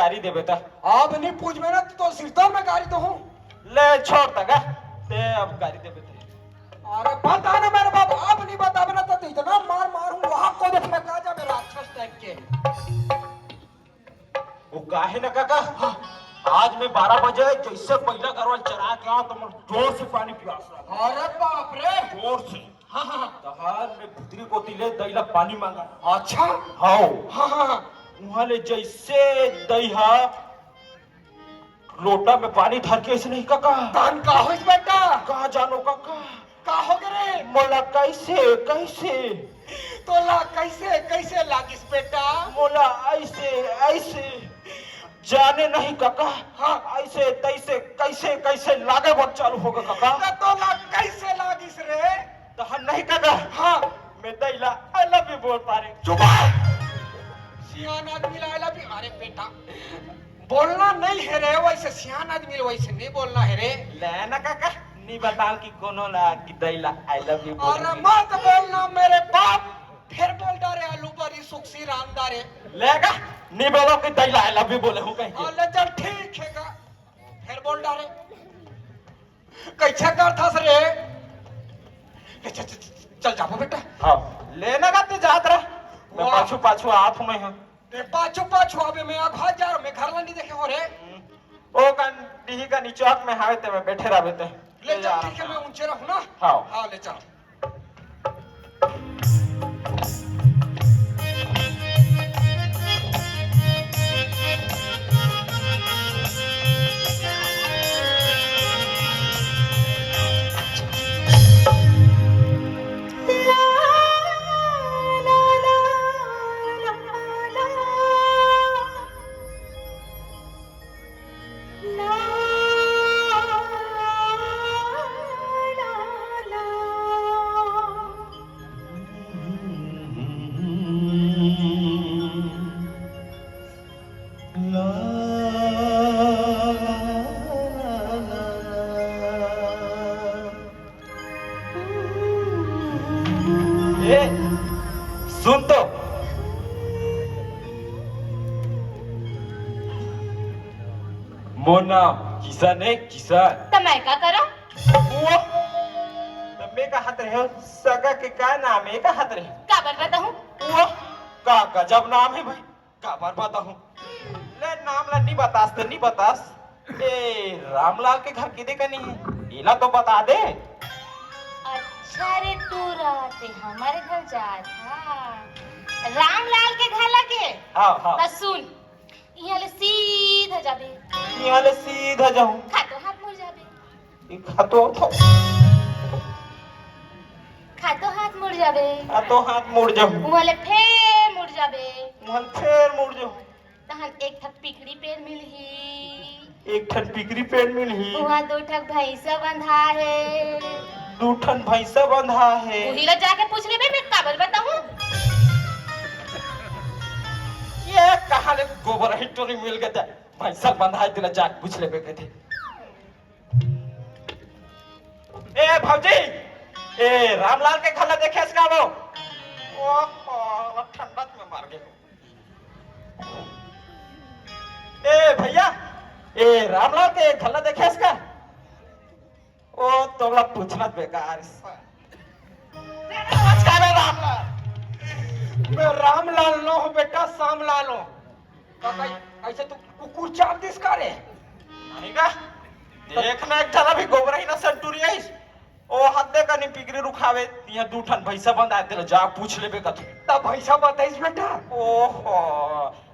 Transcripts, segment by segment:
गाड़ी देबे ता अब नहीं पूछ में ना तो सिरता में गाड़ी तो हूँ ले छोड़ तगा ते अब गाड़ी देबे ता अरे बता ना मेरे बाप अब नहीं बतावे ना तो इतना मार मारूं वहां को दे फेंका जा मेरा राक्षस टाइप के वो काहे ना काका आज मैं 12 बजे जैसे पहला घरवाल चरा के आओ तो मैं जोर से पानी प्यास रहा अरे बाप रे जोर से हाँ हाँ तहार में भीतरी को तिले दैला पानी मांगा अच्छा हाओ हाँ हाँ वहां ले जैसे दैहा लोटा में पानी धर के ऐसे नहीं काका कान का होइस बेटा कहा जानो काका का हो गए मोला कैसे कैसे तो ला कैसे कैसे लागिस बेटा मोला ऐसे ऐसे जाने नहीं काका हाँ ऐसे तैसे कैसे कैसे लागे बहुत चालू होगा काका तो ला कैसे लागिस रे तो हम नहीं काका हाँ मैं दैला आई लव यू बोल पा रहे चुप सियान आदमी लायला भी अरे बेटा बोलना नहीं है रे वैसे सियान आदमी वैसे नहीं बोलना है रे लेना काका नहीं बताओ कि कोनो ला कि दैला आई लव यू बोल अरे मत बोलना मेरे बाप फिर बोल डारे आलू पर सुखसी राम डारे लेगा नहीं बोलो कि दैला आई लव यू बोले हूं कहीं अरे चल ठीक है का फिर बोल डारे कैसा कर था रे चल जाओ बेटा हां लेना का ते जात रहा मैं पाछू पाछू हाथ में हूं ते पाछू पाछू अबे मैं आघा जा रहा मैं घर नहीं देखे हो रे ओ कान डीही का नीचक में हावे ते मैं बैठे रहबे ते ले चल ठीक है मैं ऊंचे रहूं ना हां हां ले चल सुन तो मोना किसान है किसान तो मैं क्या करूं? वो तम्मे का हाथ रहे सगा के का नाम है का हाथ रहे क्या बन रहा हूँ? वो का गजब नाम है भाई का बार बताऊं ले नाम ला नहीं बतास तो नहीं बतास ए रामलाल के घर किदे का नहीं है इला तो बता दे अच्छा रे तू रहते हमारे घर जा था रामलाल के घर लगे हां हां बस सुन यहाँ ले सीधा जाबे यहाँ ले सीधा जाऊं खातो हाथ मुड़ जाबे खातो हाथ मुड़ जाबे खातो हाथ मुड़ जाऊं वहाँ ले फिर मुड़ जाबे वहां फिर मुड़ जाऊं तहन एक ठक पिकड़ी पेड़ मिलही एक ठन पिकरी पेड़ मिलही वहाँ दो ठक भैंसा बंधा है दू ठन भैंसा बंधा है वही ला जाके पूछ ले मैं काबर बताऊं ये कहाँ ले गोबर हिटोरी मिल गया था भैंसा बंधा दिला जाके पूछ ले बेके थे ए भौजी ए रामलाल के खल्ला देखे इसका वो ओहो ठंडा में मार गए ए भैया ए रामलाल के खल्ला देखे इसका ओ तोला पूछना बेकार नमस्कार रामलाल मैं रामलाल नो हूँ बेटा सामलाल हूँ काका ऐसे तू कुकुर चाप दिस का रे नहीं का देखना एक जना भी गोबर ही ना सेंटूरी है ओ हद्दे का नहीं पिगरी रुखावे यहाँ दू ठन भैंसा बंद आए तेरा जा पूछ लेबे का तू तब भैंसा बताइस बेटा ओहो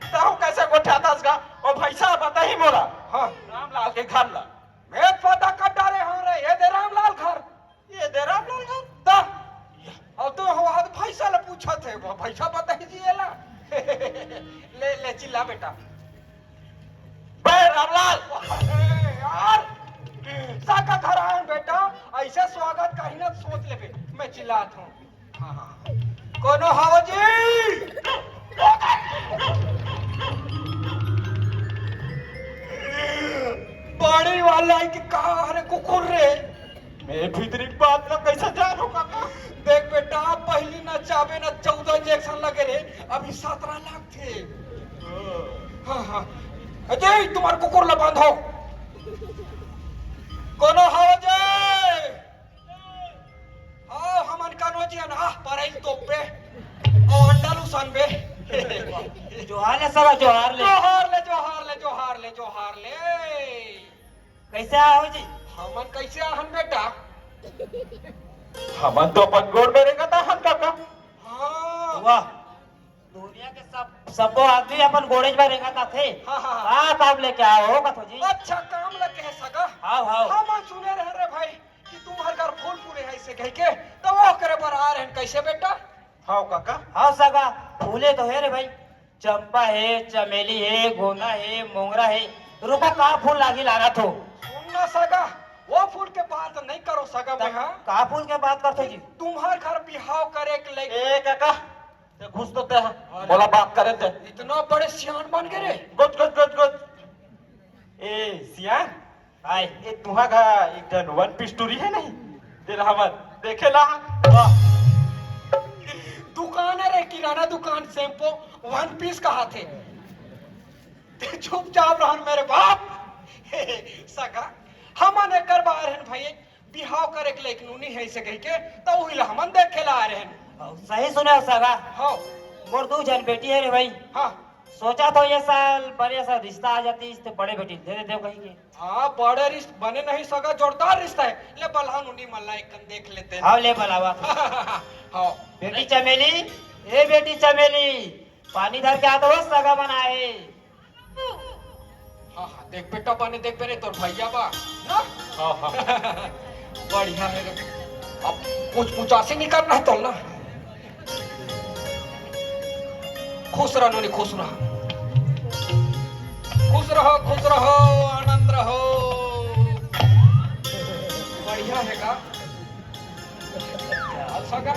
ताऊ कैसे गोठाता इसका ओ भैंसा बता ही मोला हाँ रामलाल के घर ला मैं पता कर डाले हाँ रे ये दे रामलाल घर ये दे रामलाल घर ता और तो हो आज भैंसा ले पूछा थे वो भैंसा बताई दिए ला ले ले चिल्ला बेटा बे रामलाल यार साका घर आए बेटा ऐसे स्वागत कहीं ना सोच ले मैं चिल्लात हूँ हाँ हाँ कोनो हाव जी पानी वाला है कि कहा अरे कुकुर रे मैं भीतरी बात ना कैसे जानो काका देख बेटा पहली ना चाबे ना 14 इंजेक्शन लगे रे अभी 17 लाख थे हाँ हाँ अजय तुम्हारे कुकुर ला बांधो कोनो हाव जय हाँ हमन कानो जी ना पर एक तो पे और अंडालू सन बे जोहार ले सगा जोहार ले जोहार ले जोहार ले जोहार ले जोहार ले कैसे आओ जी हमन कैसे आहन बेटा हमन तो अपन गोड़ में रहेगा था हम काका हाँ वाह दुनिया के सबो आदमी अपन गोड़ेज में रेंगा थे हाँ, हाँ। हाँ काम लेके आओ कथो जी अच्छा काम लगे है सगा हाँ हाँ हमन सुने रहे रे भाई कि तुम्हारे घर फूल फूले है ऐसे कह के तो वो करे पर आ रहे हैं कैसे बेटा हाँ काका हाँ सगा फूले तो है रे भाई चंपा है चमेली है गोना है मोगरा है रुको कहाँ फूल लागी लाना तो सुनना सगा वो फूल के बात नहीं करो सगा मैं हाँ कहाँ फूल के बात करते जी तुम्हारे घर बिहाव करे के लगे ए काका ते घुस तो ते बोला बात करे ते इतना बड़े सियान बन गए रे गुड गुड गुड गुड ए सियान आए ए तुहा का एक जन वन पीस टूरी है नहीं तेरा हमन देखेला दुकान है रे किराना दुकान शैम्पू वन पीस कहा थे चुपचाप रहन मेरे बाप सगा हमन एकर बाहर हैं भाई बिहाव करे के लेकिन उन्हीं है से कह के तो वही हमन देखे ला रहे हैं सही सुने सगा हाँ मोर दो जन बेटी है रे भाई हाँ सोचा तो ये साल बड़े सा रिश्ता आ जाती इससे बड़े बेटी दे दे कहीं के हाँ बड़े रिश्ते बने नहीं सगा जोरदार रिश्ता है ले बलहान उन्हीं मल्ला एक देख लेते हैं हाँ ले बलावा हाँ बेटी चमेली ए बेटी चमेली पानी धर के आ तो सगा बनाए हाँ हाँ देख बेटा बने देख बेरे तोर भैया बा ना हाँ हाँ बढ़िया है रे अब कुछ पूछासी नहीं करना है तो ना खुश रहो नोनी खुश रहो खुश रहो आनंद रहो बढ़िया है का अच्छा का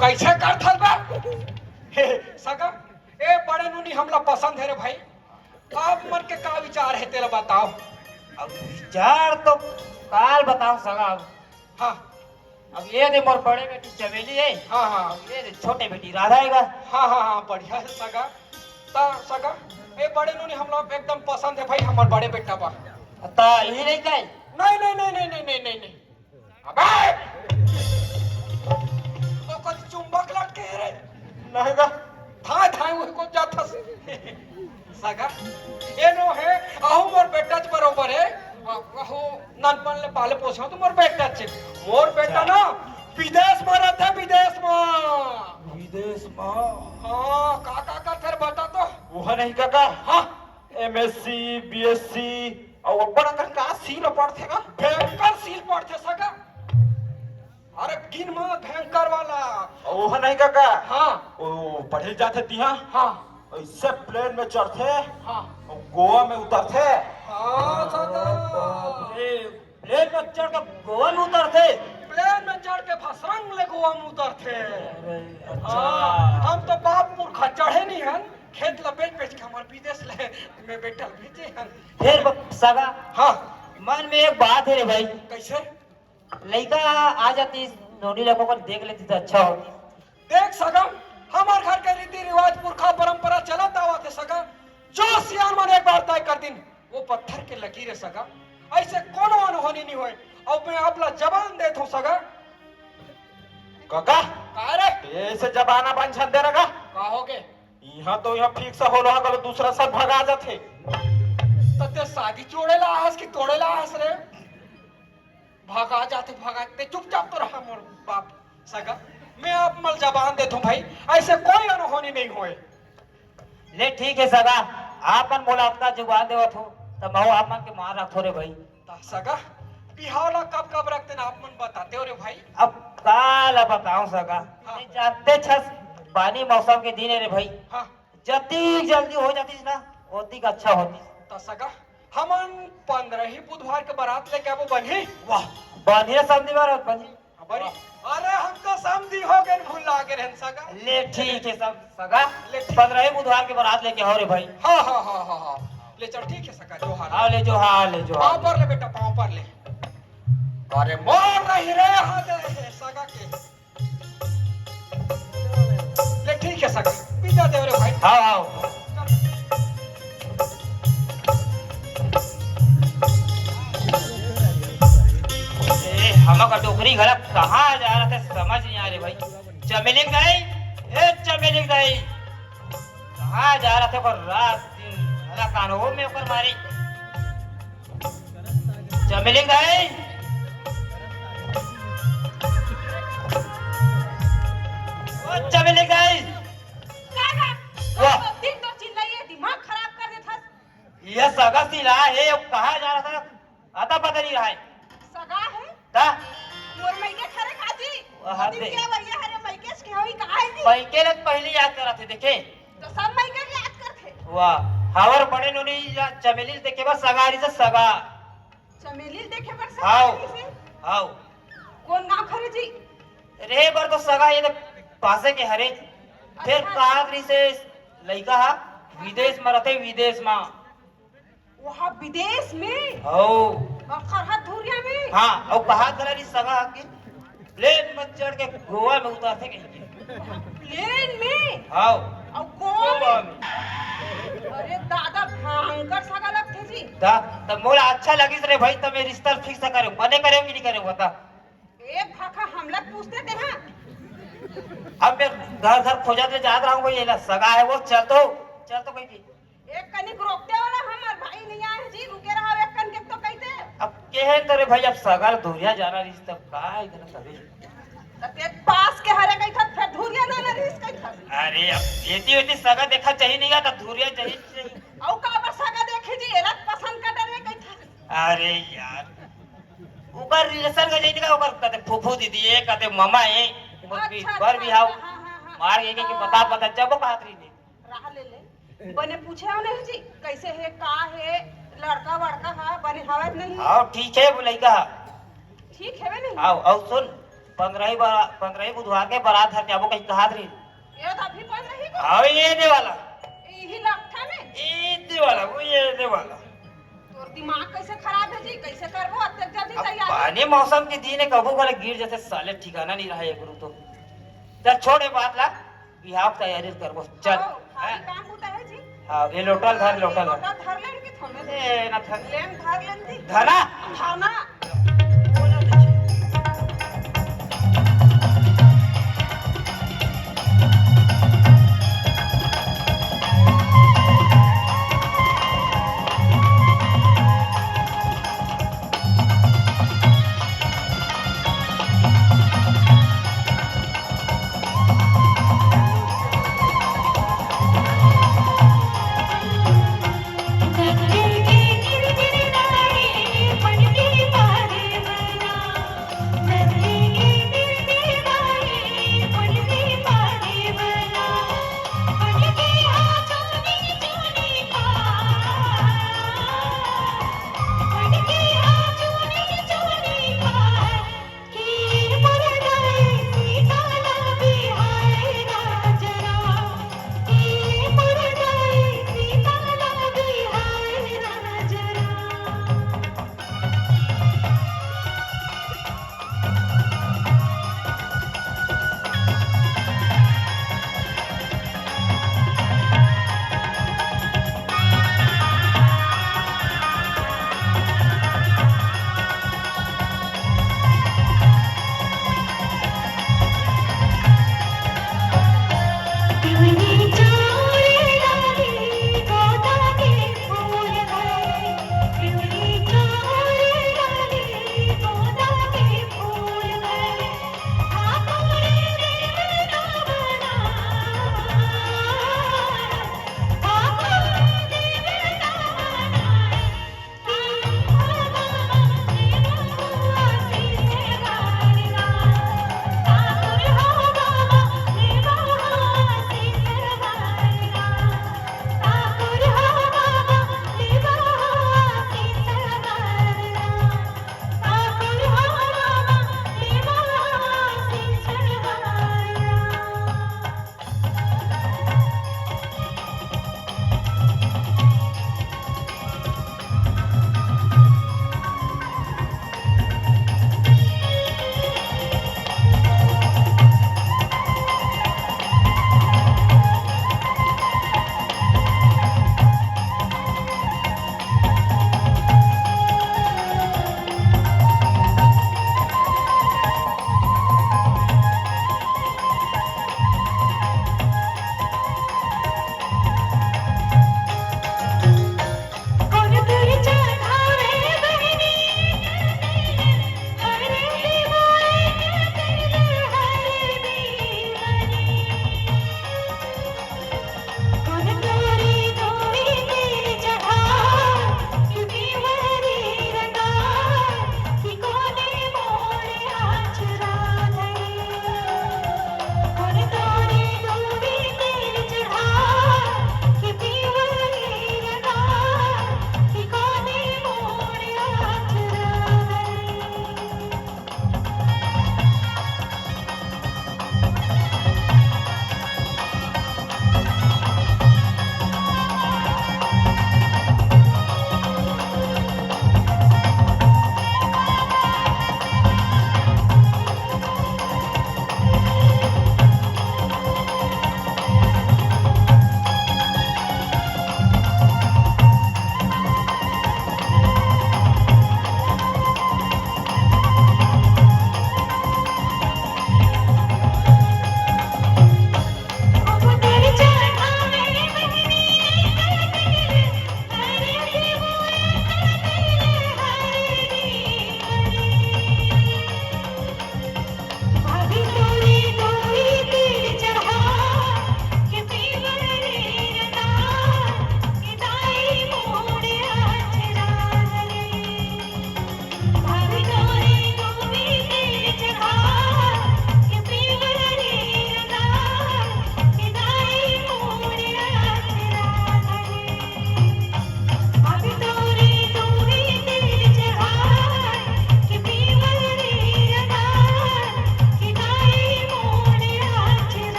कैसे कर थल बा सगा ए बड़े नूनी हमला पसंद है रे भाई आप मन के का विचार है तेरा बताओ अब विचार तो काल बताओ सगा अब हाँ अब ये दे मोर बड़े बेटी चमेली है हाँ हाँ अब ये दे छोटे बेटी राधा आएगा हाँ हाँ हाँ बढ़िया है सगा ता सगा ए बड़े नूनी हम लोग एकदम पसंद है भाई हमारे बड़े बेटा बा ता यही नहीं कहे नहीं नहीं नहीं नहीं नहीं नहीं नहीं नहीं अबे ओ कद चुंबक लटके रे नहीं का था वो को जाता सगा ए नो है आहू मोर बेटा च बरोबर है आहू नानपन ले पाले पोछो तो मोर बेटा छ मोर बेटा ना विदेश में रहता है विदेश में विदेश में हाँ का तेरे बता तो वो नहीं काका हाँ एमएससी बीएससी और बड़ा कर का सील पड़थे का भयंकर सील पड़ते सगा अरे गिन मत भयंकर वाला वो नहीं काका हाँ ओ पढ़े जाते तिहा हाँ ऐसे प्लेन में चढ़ते हाँ और गोवा में उतरते हाँ सगा प्लेन में चढ़ कर गोवा में उतरते प्लेन में चढ़ के फसरंग ले गोवा में उतरते अच्छा हम तो बाप पुरखा चढ़े नहीं हन खेत लपेट पेट के हमारे विदेश ले में बैठल भेजे हन फिर सगा हाँ मन में एक बात है रे भाई कैसे लड़का आ जाती नोनी लोगों को देख लेती तो अच्छा होती देख सगा हमारे घर के रीति रिवाज पुरखा परंपरा चलता हुआ थे सगा जो सियान मन एक बार तय कर दिन वो पत्थर के लकीर है सगा ऐसे कोनो अनहोनी नहीं होए अब मैं आपला जबान देता हूँ सगा काका अरे ऐसे जबाना बन छन दे रगा का होगे यहाँ तो यहाँ फिक्स हो रहा कल दूसरा सब भगा जाते तो ते शादी जोड़ेला आस की तोड़ेला आस रे भागा जाते चुपचाप तो रहा मोर बाप सगा मैं आप मल जबान देता हूँ भाई ऐसे कोई अनहोनी नहीं होए ले ठीक है सगा आपन बोला आपका जुगान देवत हो तब मैं आपन के मार रखो रे भाई ता सगा बिहावला कब रखते ना आप मन बताते हो रे भाई अब काल बताऊं सगा हाँ। नहीं जाते छस पानी मौसम के दिन है रे भाई हाँ जल्दी जल्दी हो जाती ना होती का अच्छा होती ता सगा हमन 15 ही बुधवार के बारात लेके आबो बनी वाह बांधिए सब दीवार बनी बनी अरे हम तो समझी हो गए भूल गए रहन सगा ले ठीक है सब सगा ले ठीक। 15 बुधवार के बारात लेके हो रे भाई हाँ ले चल ठीक है सगा जो हाल हाँ ले जो हाँ ले जो पाँव पर ले बेटा पाँव पर ले अरे मोर नहीं रे हाथ है सगा के ले ठीक ठीक है सगा विदा देव रे भाई आओ आओ हमका डोकरी घर कहाँ जा रहा था समझ नहीं आ रही भाई। चमेली गई ए चमेली गई कहाँ जा रहा था पर रात दिन हला कानो में ऊपर मारी चमेली गई ओ चमेली गई वाह दिन तो चिल्लाइए दिमाग खराब कर देता। यह सगा सिला है अब कहाँ जा रहा था आता पता नहीं रहा है सगा है ता मोर मईके खरे काजी वहाँ दिन पे। क्या भैया हरे मईके के होई कहाँ है दी पैके ने पहले याद करा थे देखे तो सब मईके के याद करथे। वाह हावर बड़े नोनी चमेली देखे बस सगारी से सगा चमेली देखे पर आओ सगा से आओ कौन गांव खरे जी रे बर तो सगा ये तो पासे के हरे फिर कागरी से लइका हा विदेश में रहते विदेश में वहाँ विदेश में हो और खरहत धुरिया में हाँ और कहा गलरी सगा के प्लेन में चढ़ के गोवा में उतारते कहीं प्लेन में आओ और गोवा में अरे दादा भयंकर सगा लगथे जी ता तब मोला अच्छा लगी रे भाई तब मैं रिश्ता फिक्स करे बने करे कि नहीं करे बता एक फाका हमला पूछते थे ना अब मैं घर घर खोजत ले जात रहा हूँ ये ला सगा है वो चल तो कहीं की एक कनिक रोकते वाला हमार भाई नहीं आए जी रुके रहा एक कन के तो कहते अब के है तेरे भाई अब सगार दूरिया जाना रिश्ता का इधर सभी ते पास के हरे कहता फिर धुरिया ना ना रिस कहता अरे अब येती सगा देखा चाहिए नहीं था दूरिया चाहिए औ का बस सगा देखे जी एला पसंद का डरे कहता अरे यार ऊपर रिलेशन का जाइए का ऊपर कहते फूफू दीदी है कहते मामा है बर भी हाउ मार ये कि बता जब बात रही रहा ले बने पूछे हो नहीं जी कैसे है का है लड़का वड़का हा बने हवत नहीं आओ ठीक है बोले का ठीक है नहीं आओ आओ सुन 15 बुधवार के बारात हर जाबो कहीं कहा रही ये तो अभी बन रही को आओ ये दे वाला यही लगता में ये दे वाला वो ये दे वाला तोर दिमाग कैसे खराब है जी कैसे करबो अत्ते जल्दी अब तैयार पानी मौसम के दिन है कबू गले गिर जैसे साले ठिकाना नहीं रहा है गुरु तो चल छोड़े बात ला बिहाव तैयारी करबो चल खाली काम होता है जी हाँ ये लोटल धर लोटा धर लेन के थोड़े ए ना धर लेन धर लेन दी धना खाना गिर गिर गिर गिर नाड़ी बनती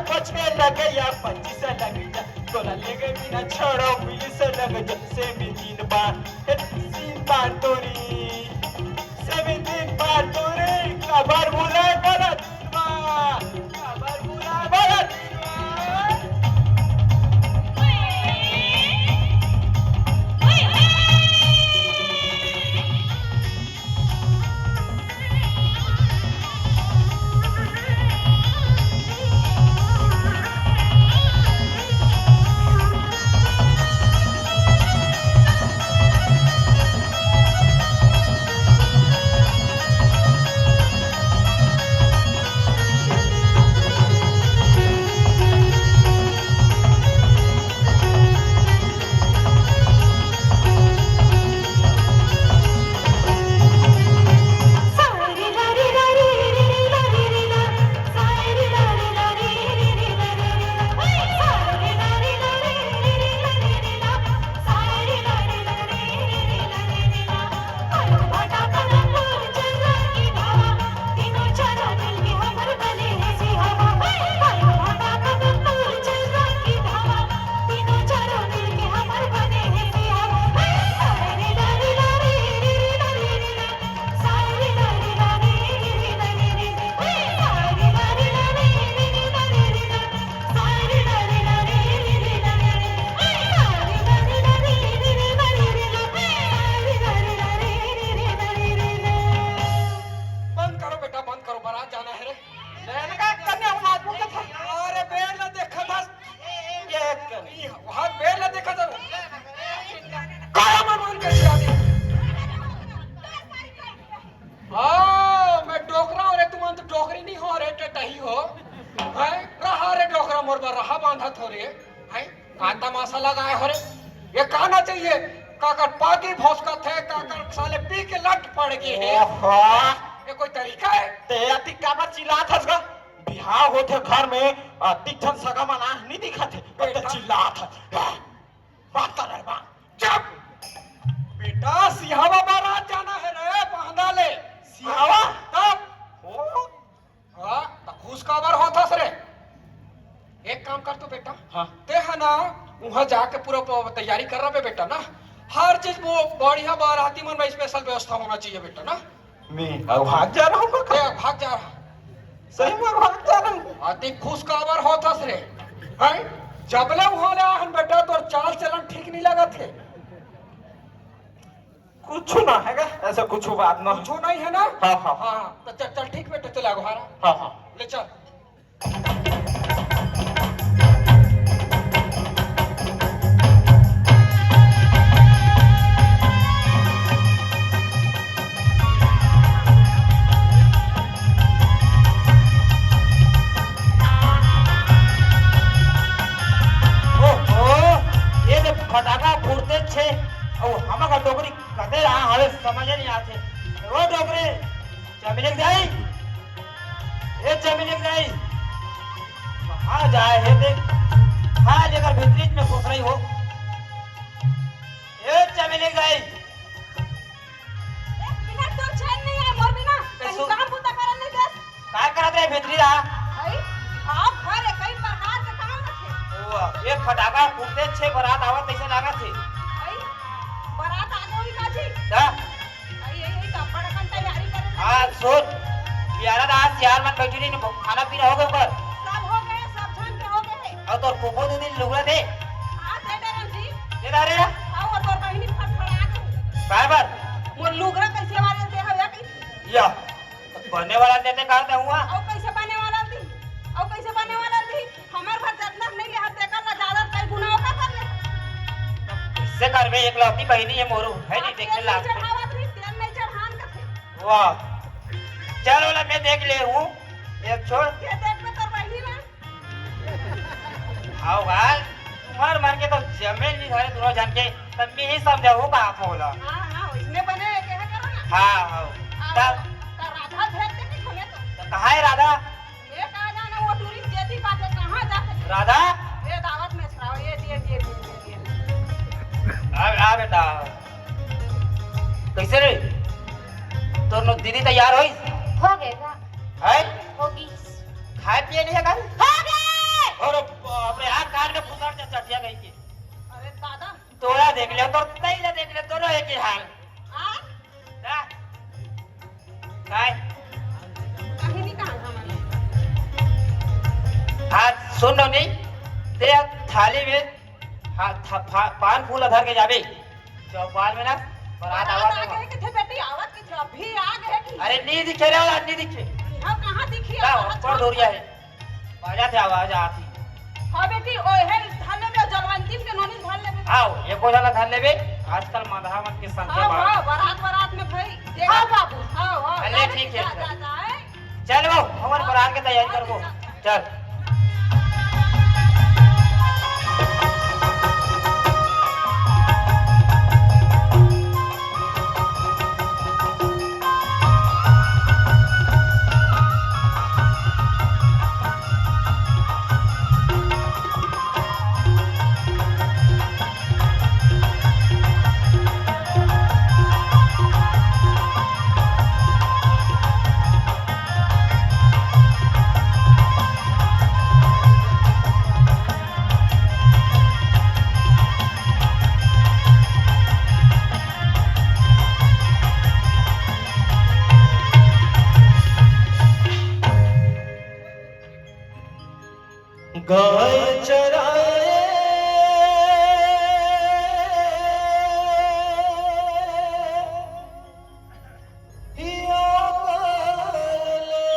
पछे लगे या 25 लग जा तोला लेगे बिना छोड़ो मिली से लग जा से भी 3 बार 3 बार तोरी से भी 3 बार तोरी कबर बुला गलत कबर बुला गलत ये कोई तरीका है तेरा टिक्का पर चिल्लात हस गा बिहार होते घर में तिक्थन सगा मना नहीं दिखत है बट चिल्लात है बात कर बा जब बेटा सिहावा बारात जाना है रे बांधा ले सिहावा तब ओ हां तो खुश खबर होता सरे एक काम कर तू बेटा हाँ ते है ना वहां जाके पूरा तैयारी कर रहा है बेटा ना हर चीज वो बढ़िया बाराती मन में स्पेशल व्यवस्था होना चाहिए बेटा ना मैं अब भाग जा रहा हूँ भाग जा रहा सही में भाग जा रहा हूँ अति खुश खबर होता रे हैं जबले वहां ले हन बेटा तो चाल चलन ठीक नहीं लगा थे कुछ ना हैगा ऐसा कुछ बात ना कुछ नहीं है ना हाँ हाँ हाँ तो चल चल ठीक बेटा चला घारा हाँ हाँ ले चल फटाका फूटते छे और हमका डोगरी कदे रहा हमें समझ नहीं आते ओ डोगरे चमिलक जाई ए चमिलक जाई कहां जाए है देख हां लेकर भीतरी में घुस रही हो ए चमिलक जाई बिना तो चैन नहीं है मोर बिना कहीं काम पूरा करन नहीं दस काय करत रे भीतरी रहा भाई आप घर है कई प्रकार के काम रखे ओ एक फटाका फूटते छे बारात आवत ऐसे लागत है भाई बारात आ गई काजी दा भाई यही कपड़ा का तैयारी कर हां सुन प्यारा दास यार मत बैठी नहीं खाना पीना हो गया ऊपर सब हो गए सब झन के हो गए और तो पोपो दो दिन लुगड़ा दे हां दे दे जी दे दारे ना आओ और बहिनी फटफड़ा के काय बार मोर लुगरा कैसे वाले दे हया की या बनने वाला देते कहते हुआ औ कैसे बने वाला थी औ कैसे बने वाला थी हमार घर जतना नहीं ले हाथ देखा ना ज्यादा कई गुना का कर ले इससे कर में एक लौती बहिनी है मोरू है नहीं देखने लाग चढ़ावा थी तेल नहीं चढ़ान का थे वाह चल वाला मैं देख ले हूं एक छोड़ ये देख में तो बहिनी ना आओ गाल मर मर के तो जमीन नहीं धरे दोनों जन के तब मैं ही समझाऊं का आप होला हां हां इसने बने के है करो ना हां हां तब राधा भेज दे कि हमें तो कहां है राधा ये कहा जाना वो टूरिस्ट देती बात कहां जाते राधा ये दावत में छराओ ये दिए आ बेटा कैसे रे तो दीदी तैयार होई हो गएगा है होगी खाए पिए नहीं है कल हो गए देख लिया तो नहीं ले देख ले दोनों एक ही हाल आ ना काय कहीं नहीं कहा हमारे आज सुनो नहीं तेरे थाली में पान फूल धर के जाबे चौपाल में ना बारात आवाज आ गए किथे बेटी आवत किथे अभी आ गए कि अरे नहीं दिखे रे वाला नहीं दिखे हम कहां दिखी क्या ऊपर धोरिया है बाजा थे आवाज आती हां बेटी ओ है थाने में जलवंती के नोनी धान लेबे आओ ये को जाला धर लेबे आजकल माधावन के संख्या हां बढ़ बारात बारात में भाई हां बाबू हां अल्ले ठीक है है चल वो हमारे बारात की तैयारी कर वो चल गाय चराए हिया ले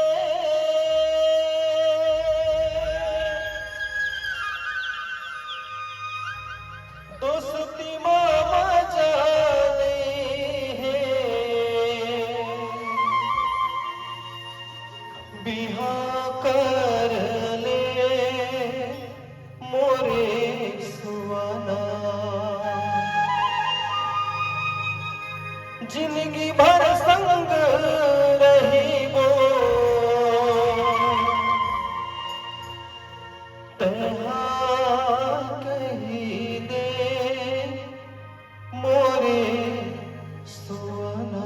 दोस्ती मामा जाने हैं बिहा कर ले मोरे सुवाना जिंदगी भर संग रही वो तहा कही दे मोरे सुवाना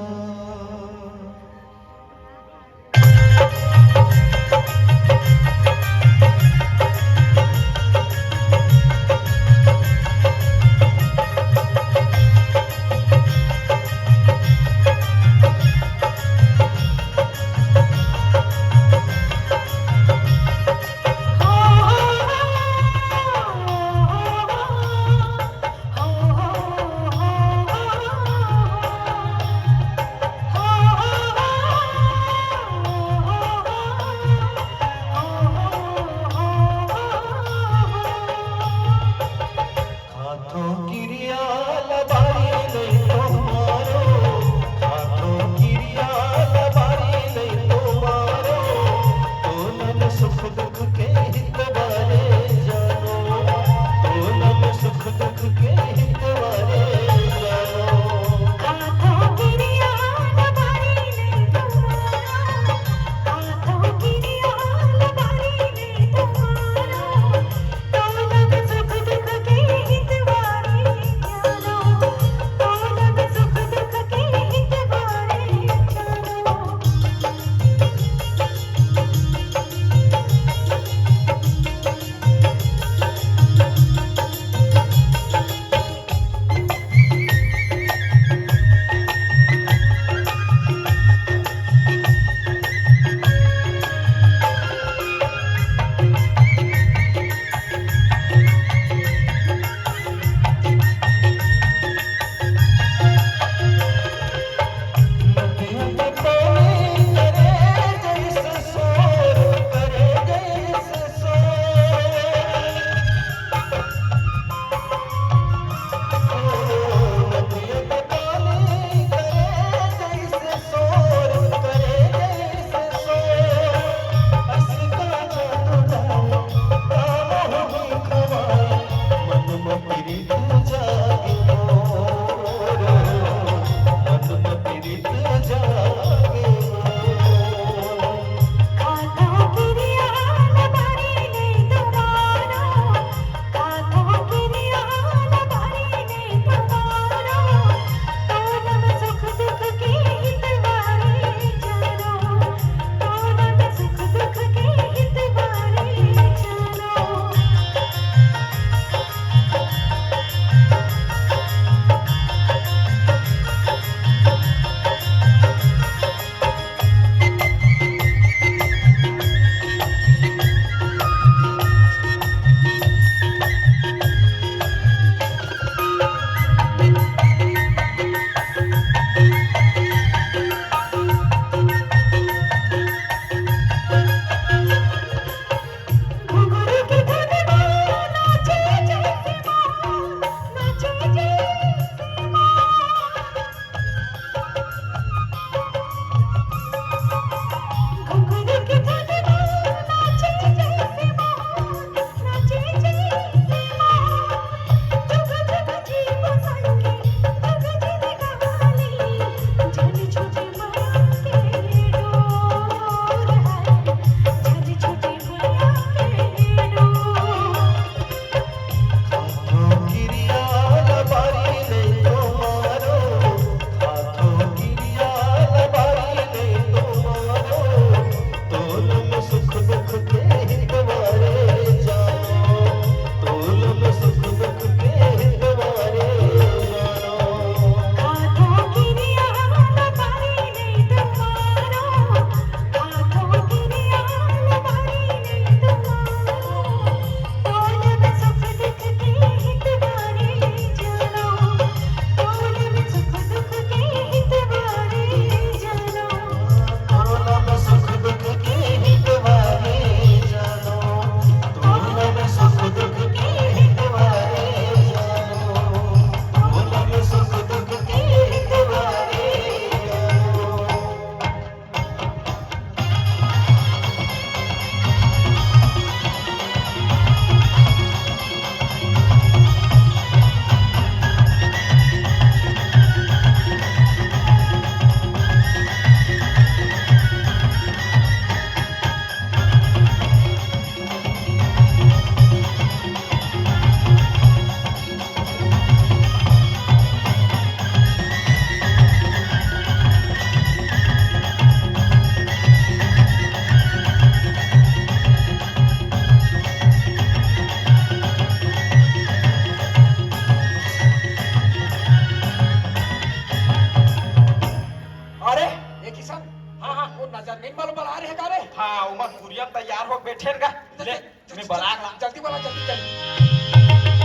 जल्दी वाला जल्दी जल्दी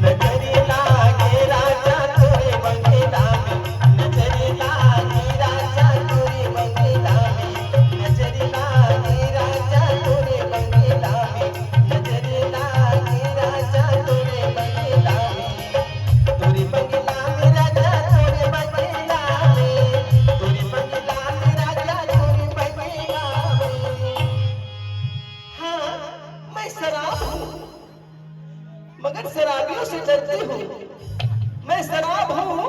नजर लागे राजा तोरे बंगला में नजर लागे राजा तोरे बंगला में नजर लागे राजा तोरे बंगला में नजर लागे राजा तोरे बंगला में तोरे बंगला में राजा तोरे बंगला में तोरे बंगला में राजा तोरे बंगला में हाँ मैं शराब हूँ मगर शराबियों से डरती हूँ मैं शराब हूँ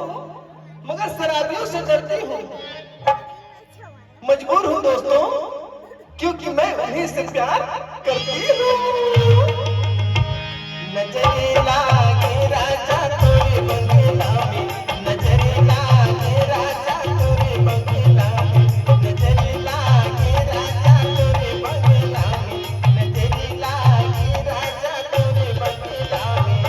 मगर शराबियों से डरती हूँ मजबूर हूँ दोस्तों क्योंकि मैं उन्हीं से प्यार करती हूँ नजर लागे राजा तोरे बंगला में नजर लागे राजा तोरे बंगला में नजर लागे राजा तोरे बंगला में नजर लागे राजा तोरे बंगला में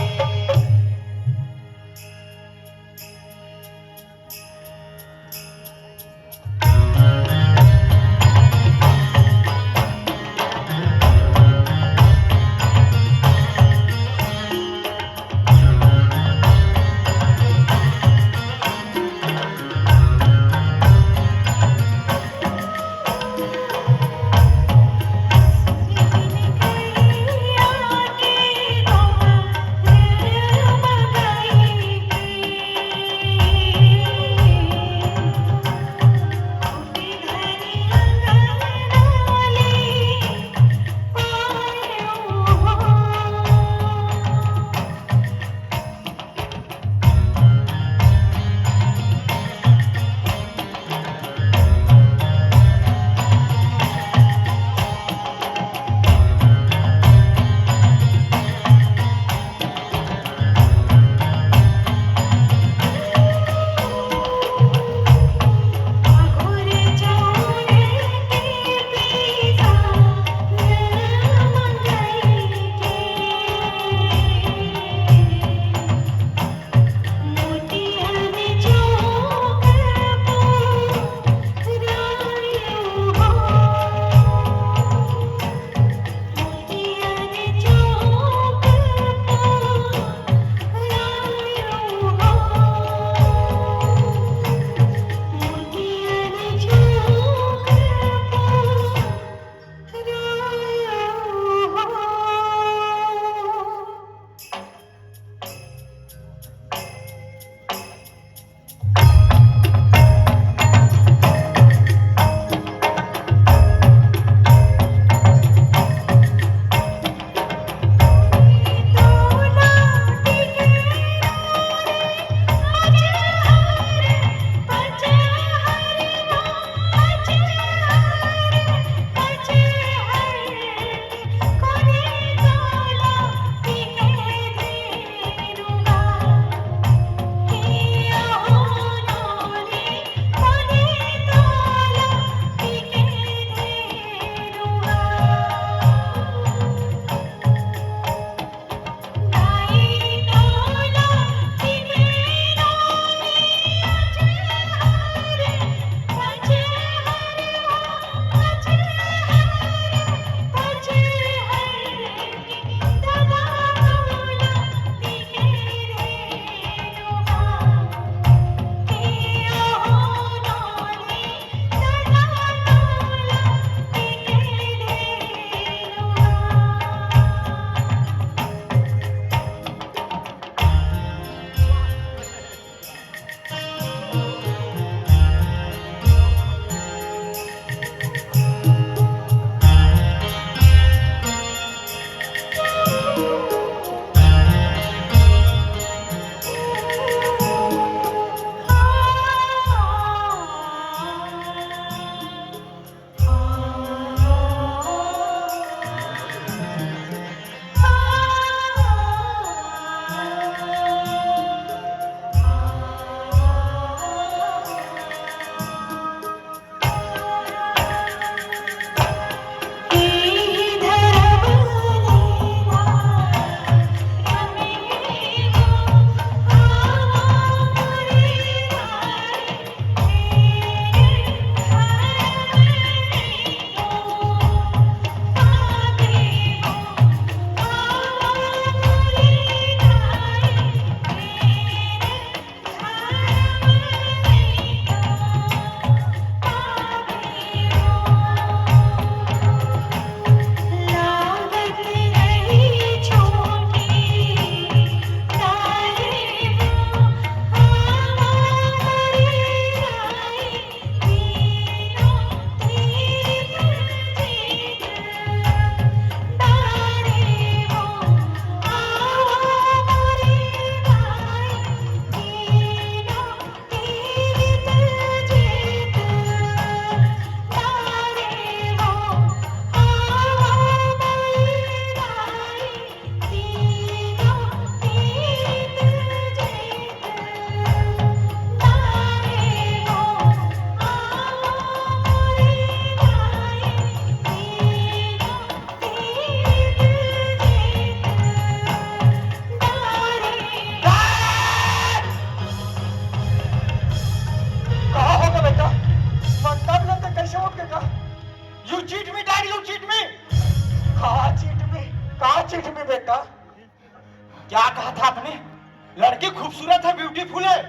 लड़की खूबसूरत है, ब्यूटीफुल है,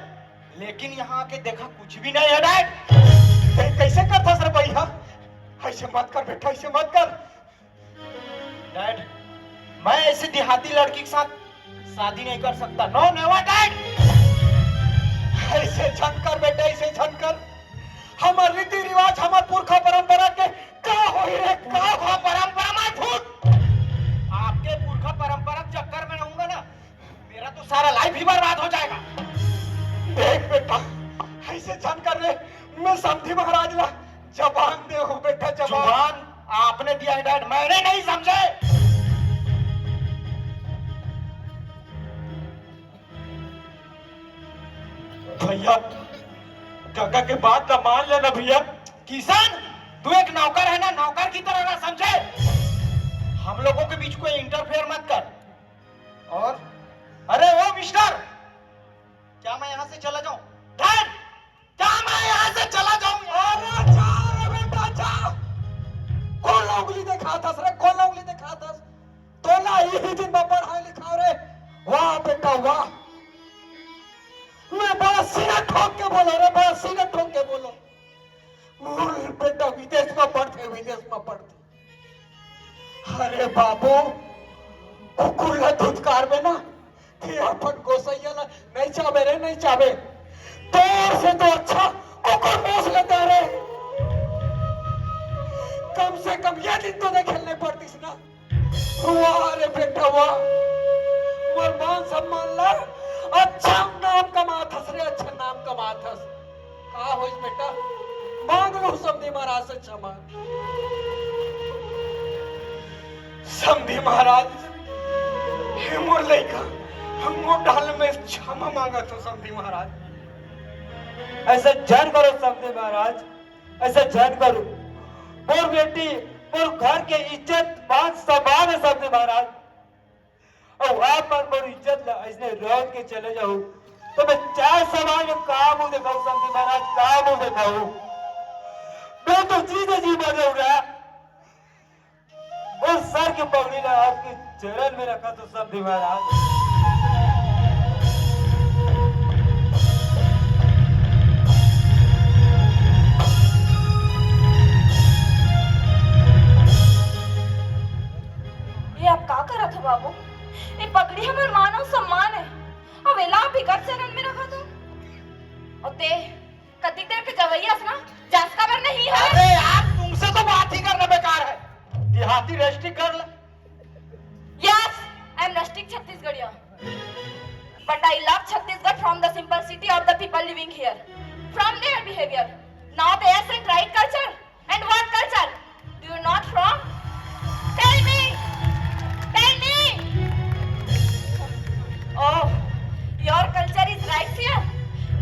लेकिन यहाँ आके देखा कुछ भी नहीं है डैड। कैसे करता सर भैया? ऐसे मत कर बेटा, ऐसे मत कर डैड। मैं ऐसे देहाती लड़की के साथ शादी नहीं कर सकता। No never dad. ऐसे झन कर बेटा, ऐसे झन कर। हमार रीति रिवाज, हमार पुरखा परंपरा के का होई रे, का हो परंपरा में फूट। आपके पुरखा परंपरा के चक्कर में रहूंगा ना, मेरा तो सारा लाइफ ही बर्बाद हो जाएगा। देख बेटा, ऐसे झन कर ले। मैं समझी महाराज ला जबान दे हो बेटा, जबान आपने दिया है डैड, मैंने नहीं समझे। भैया काका के बात का मान लेना भैया। किसान तू एक नौकर है ना, नौकर की तरह ना समझे। हम लोगों के बीच कोई इंटरफेयर मत कर। और अरे ओ मिस्टर, क्या मैं यहाँ से चला जाऊं? डैड, क्या मैं यहाँ से चला जाऊं? अरे जा रे बेटा जा। कौन उंगली दिखाता रे, कौन उंगली दिखाता? तो ना यही दिन में पढ़ाई लिखा रे। वाह बेटा वाह। मैं बड़ा सीना ठोक के बोलो रे, बड़ा सीना ठोक के बोलो। बेटा विदेश में पढ़ते, विदेश में पढ़ते। अरे बाबू, कुकुर ला धुतकार में ना कि अपन गोसैया ला नहीं चाहे रे, नहीं चाहे। तोर से तो अच्छा कुकुर पोस लेता रे। कम से कम ये दिन तो नहीं खेलने पड़ती ना। वाह रे बेटा वाह। मोर मान सम्मान ला अच्छा नाम कमाथस रे, अच्छा नाम कमाथस। का होइस बेटा? मांग लो समधी महाराज से क्षमा। समधी महाराज, हे मोर लइका, हम मोर ढाल में क्षमा मांगा तो समधी महाराज। ऐसा जन करो समझे महाराज, ऐसा जन करो। और बेटी और घर के इज्जत मान सम्मान है समझे महाराज। और आप पर मेरी इज्जत ला इसने रोक के चले जाओ तो मैं चार समाज में काम हो दिखाऊं समझे महाराज, काम हो दिखाऊं। मैं तो जी मर जाऊंगा। और सर की पगड़ी ला आपके चरण में रखा तो समझे महाराज। आप का करत हो बाबू? ये पगड़ी हमर मानव सम्मान है। अब एला बिगड़ चरण में रखा तो और ते कति देर के जवैया ना जास का बर नहीं है। अरे यार, तुमसे तो बात ही करना बेकार है। देहाती रेस्ट्रिक कर ले। Yes, I am rustic Chhattisgarhiya, but I love Chhattisgarh from the simplicity of the people living here, from their behaviour, not as and right culture and what culture do you not from? Tell me, tell me. Oh, your culture is right here.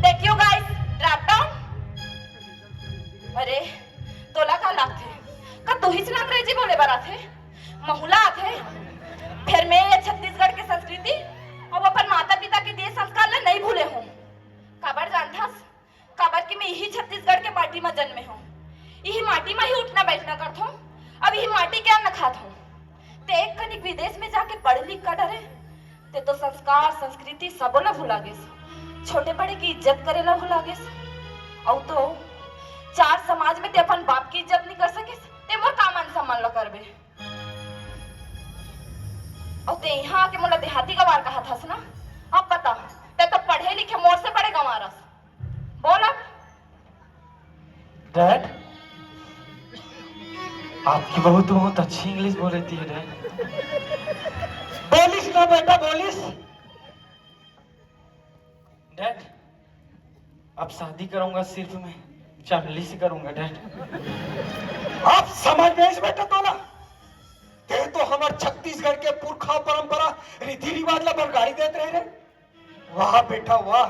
That you guys drop down. अरे तोला का लागथे का तू ही अंग्रेजी बोले बरा थे महुला थे। फिर मैं ये छत्तीसगढ़ की संस्कृति और अपन माता पिता के दिए संस्कार ले नहीं भूले हूँ। काबर जानथस? काबर कि मैं यही छत्तीसगढ़ के माटी में जन्मे हूँ, यही माटी में ही उठना बैठना करता हूँ, अब यही माटी के अन्न खाता हूँ। ते एक कनिक विदेश में जाके पढ़ लिख कर डरे ते तो संस्कार संस्कृति सबो ला भुला गेस, छोटे बड़े की इज्जत करे ला भुला गेस। औ तो चार समाज में ते अपन बाप की इज्जत नहीं कर सकेस, ते मोर का मान सम्मान ला करबे। औ ते यहाँ आके मोला देहाती गवार कहा थस ना। अब बता, ते तो पढ़े लिखे मोर से बड़े गंवारस। बोल अब। डैड, आपकी बहू तो बहुत अच्छी इंग्लिश बोल रही है डैड। बोलिस ना बेटा, बोलिस। डैड, अब शादी करूंगा सिर्फ मैं चमली से करूंगा डैड। आप समझ गए इस बेटा तोला? ते तो हमार छत्तीसगढ़ के पुरखा परंपरा रीति रिवाज ला बरगाड़ी देते रहे रे। वाह बेटा वाह।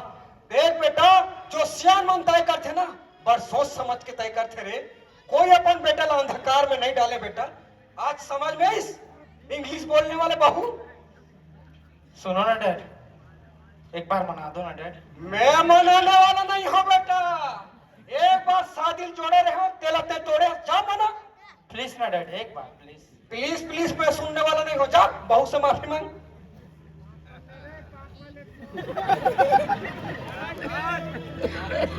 देख बेटा, जो सियान मन तय करते ना, बड़ सोच समझ के तय करते रे। कोई अपन बेटा ला अंधकार में नहीं डाले बेटा। आज समझ में इस इंग्लिश बोलने वाले बहू। सुनो ना डैड, एक बार मना दो ना डैड। मैं मनाने वाला नहीं हूँ बेटा। एक बार शादी जोड़े रहे तेला ते तोड़े जा मना। प्लीज ना डैड, एक बार प्लीज। प्लीज प्लीज मैं सुनने वाला नहीं हो। जा बहू से माफी मांग।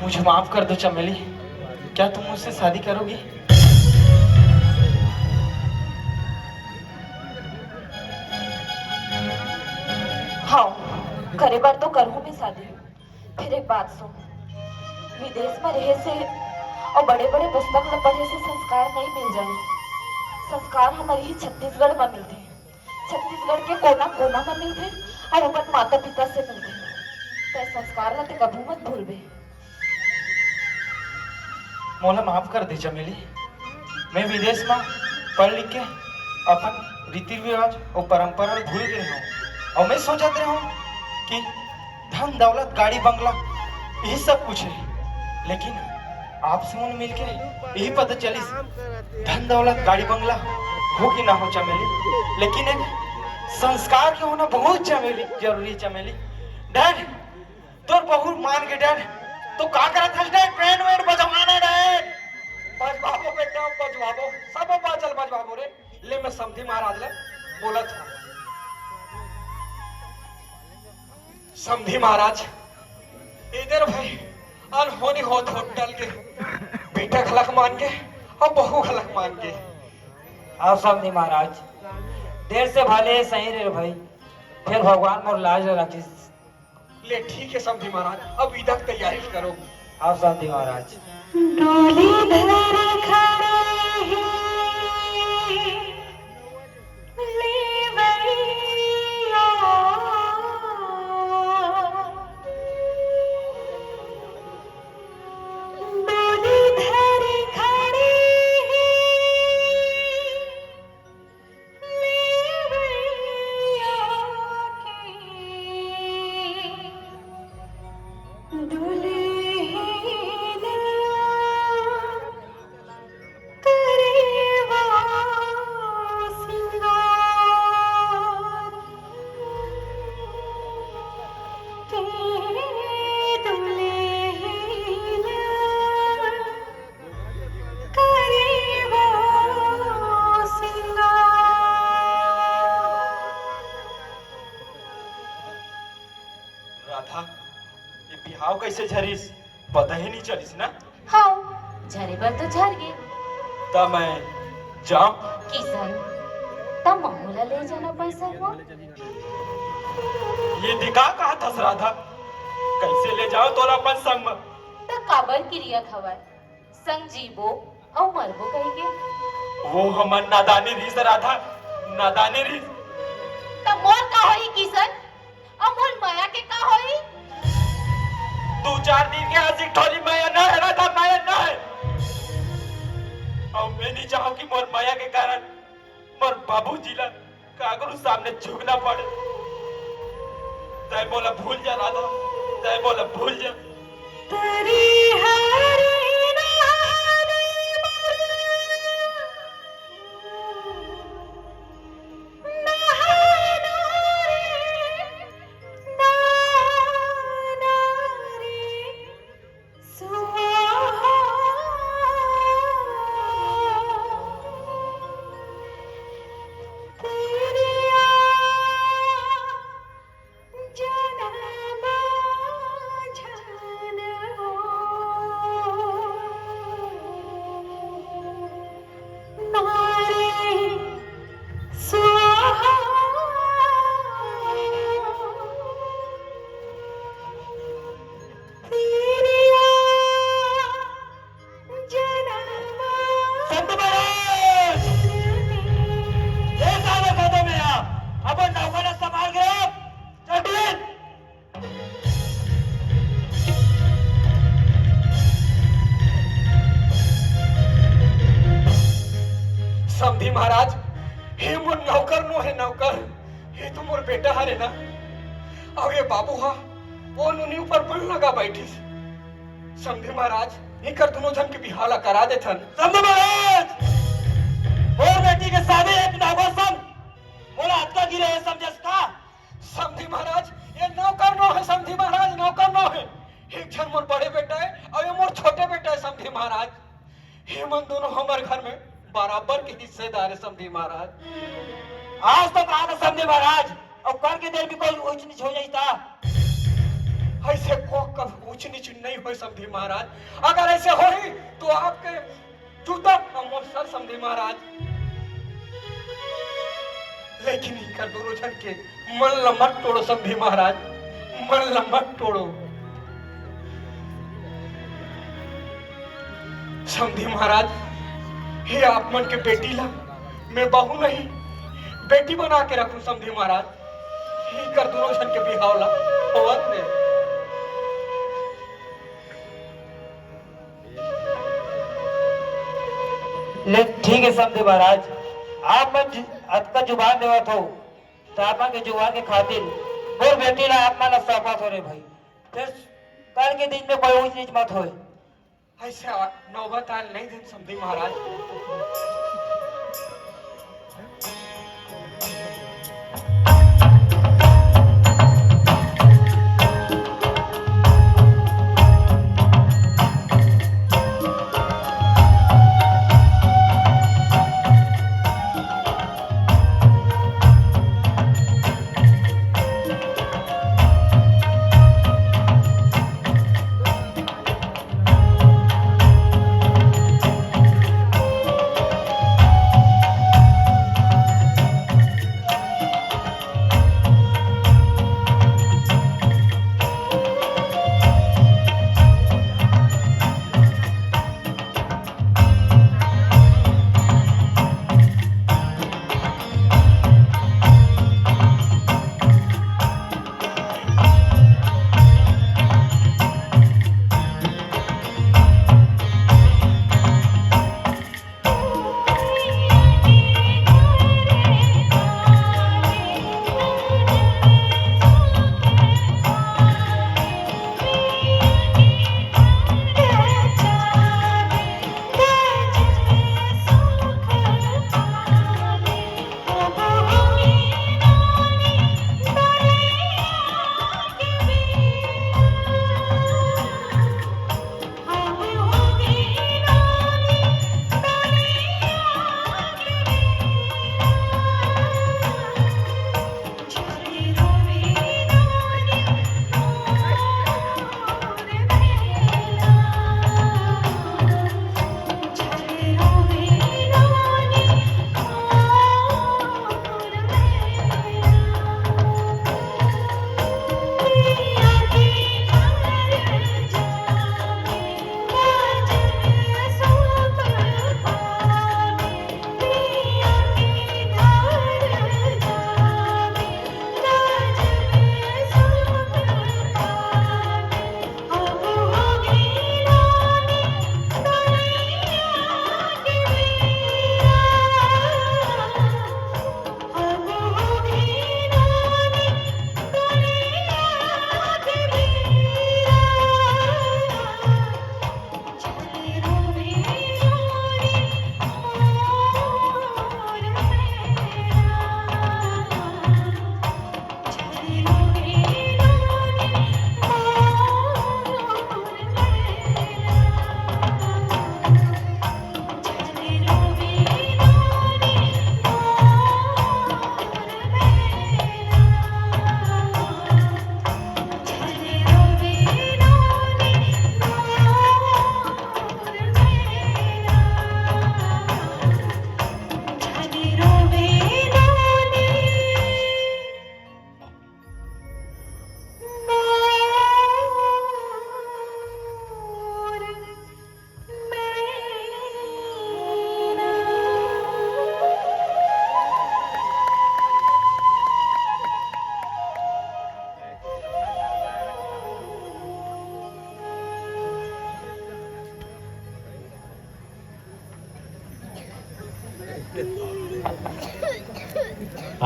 मुझे माफ कर दो चमेली, क्या तुम मुझसे शादी करोगी? हाँ, करे बार तो करूँ मैं शादी। फिर एक बात सुन, विदेश में रहे से और बड़े बड़े पुस्तक में पढ़े से संस्कार नहीं मिल जाए। संस्कार हमारे ही छत्तीसगढ़ में मिलते, छत्तीसगढ़ के कोना कोना में मिलते और अपन माता पिता से मिलते। तो संस्कार ला ते कभी मत भूलबे। मोला माफ कर दे चमेली, मैं विदेश में पढ़ लिख के अपन रीति रिवाज और परंपरा भूल गए हूँ। और मैं सोचते रहा हूँ कि धन दौलत गाड़ी बंगला यही सब कुछ है, लेकिन आपसे मन मिलके यही पता चली धन दौलत गाड़ी बंगला हो कि ना हो चमेली, लेकिन एक संस्कार के होना बहुत चमेली जरूरी है चमेली। डैड, तोर बहू मान के डैड, तो का करत हस डैड? ट्रेन वेन बजवाना डैड। बजवाबो बेटा, बजवाबो, सब बाचल बजवाबो रे। ले मैं समधी महाराज ले बोला था। समधी महाराज, इधर भाई अनहोनी होत होटल के बेटा खलक मान के और बहू खलक मान के। आप समझी महाराज, देर से भले सही रे भाई, फिर भगवान मोर लाज रखी। ले ठीक है समधी महाराज, अब विदा की तैयारी करो। आप समझी महाराज। डोली धर खड़े बिहाव कैसे झरिस पता ही नहीं चलिस ना? हाँ, झरे पर तो झर गए। तब मैं जाऊं? किशन, तब मामूला ले जाना पैसा को। ये दिखा कहा था राधा, कैसे ले जाओ तोरा अपन संग में? तो काबर क्रिया खवाए, संग जीवो और मरबो कहेगे। वो हमन नादानी रीस राधा, नादानी रीस। तब मोर का होई किशन, और मोर माया के का होई? 2-4 दिन के आसिक ठोली माया न है राधा, माया न है। और मैं नहीं चाहूं कि मोर माया के कारण मोर बाबूजी ला कागरू सामने झुकना पड़े। तय बोला भूल जा राधा, तय बोला भूल जा। तेरी हरी समधी महाराज, हे मोर नौकर नो है नौकर, हे तो मोर बेटा हरे ना। और ये बाबू हा वो नुनी ऊपर बन लगा बैठिस। समधी महाराज, इकर दोनों जन के बिहाला करा देथन। समधी महाराज, और बेटी के शादी एक नागो संग मोला हाथ का गिरे है समझस का? समधी महाराज, ये नौकर नो है समधी महाराज, नौकर नो है। एक जन मोर बड़े बेटा है और ये मोर छोटे बेटा है समधी महाराज। हे मन दोनों हमारे घर में बराबर के हिस्सेदार है समधी महाराज। आज तो कहा था समझे महाराज, और कर के देर भी कोई ऊंच नीच हो जाता। ऊंच नीच नहीं हो समझी महाराज। अगर ऐसे हो ही तो आपके जूता और सर समझी महाराज। लेकिन ही कर दोनों जन के मन मत तोड़ो समझी महाराज, मन मत तोड़ो समझी महाराज। हे आप मन के बेटी ला मैं बहू नहीं बेटी बना के रखूं समझी महाराज। ही कर दोनों जन के बिहाव ला होवत में। ले ठीक है समझे महाराज, आप आपका जुबान देवत हो तो आपा के जुबान के खातिर और बेटी ला आप माना साफात हो रे भाई। फिर कल के दिन में कोई ऊंच नीच मत होए। ऐसा नौबत आल नहीं दिन समझी महाराज।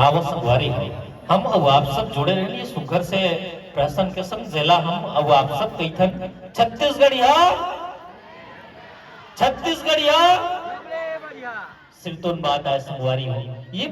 आवत संगवारी हम अब आप सब जुड़े रहिए सुखर से प्रश्न के संग जिला हम अब आप सब कैथन छत्तीसगढ़िया छत्तीसगढ़िया सिरतोन बात है संगवारी हो ये